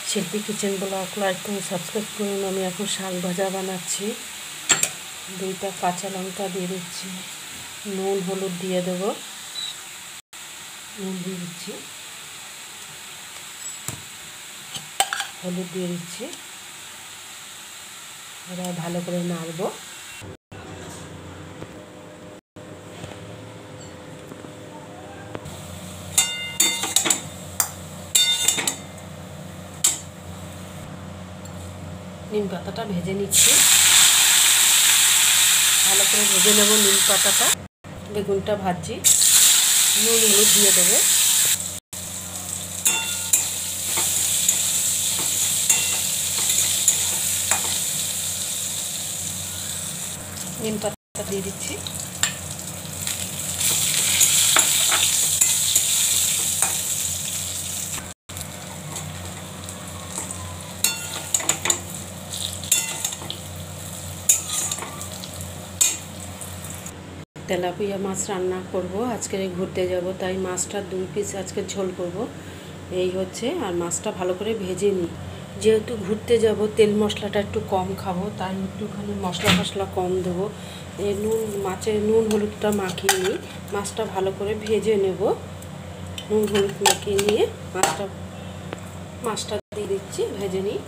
শিল্পী kitchen blog like করে subscribe করুন। আমি এখন শাক ভাজা বানাচ্ছি। 2টা কাঁচা লঙ্কা দিয়ে দিচ্ছি, নুন হলুদ দিয়ে দেব, নুন দিয়ে দিচ্ছি, হলুদ দিয়ে দিচ্ছি, এবার ভালো করে নাড়বো। নিম পাতাটা ভেজে নিচ্ছি, ভালো করে ভেজে নেব নিম পাতাটা। বেগুনটা ভাজছি, নুন হলুদ দিয়ে দেবো, নিম পাতা দিয়ে দিচ্ছি, তেলাপিয়া মাছ রান্না করব। আজকে ঘুরতে যাব, তাই মাছটা 2 পিস আজকে ঝোল করব। এই হচ্ছে, আর মাছটা ভালো করে ভেজে নিই। যেহেতু ঘুরতে যাব, তেল মশলাটা একটু কম খাবো, তাই একটুখানি মশলা কম দেবো। এই মাছের নুন হলুদটা মাখিয়ে নিই, মাছটা ভালো করে ভেজে নেব। নুন হলুদ মাখিয়ে নিয়ে মাছটা দিয়ে দিচ্ছি, ভেজে নিই।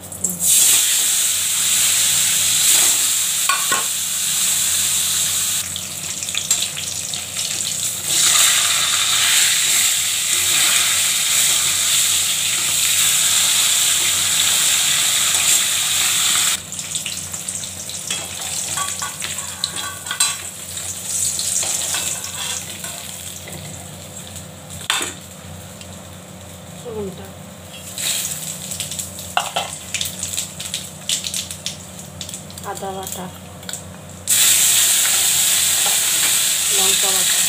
আদা বাটা, লঙ্কা বাটা,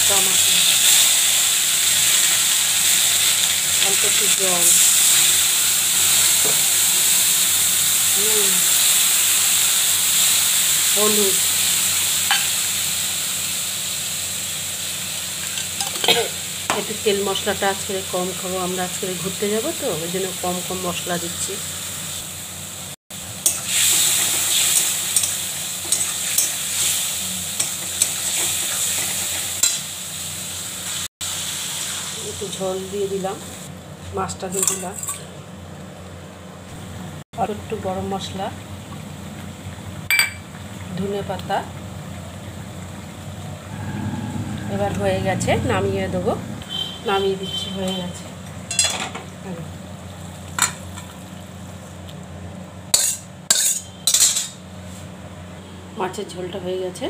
টমেটো, অল্প একটু জল, নুন, হলুদ, একটু তেল মশলাটা আজকে কম খাবো, আমরা আজকে ঘুরতে যাব তো, ওই জন্য কম মশলা দিচ্ছি। একটু ঝোল দিয়ে দিলাম, মাছটা দিয়ে দিলাম, আর একটু গরম মশলা, ধনে পাতা। এবার হয়ে গেছে, নামিয়ে দেবো, নামিয়ে দিচ্ছি, হয়ে গেছে। মাছের ঝোলটা হয়ে গেছে।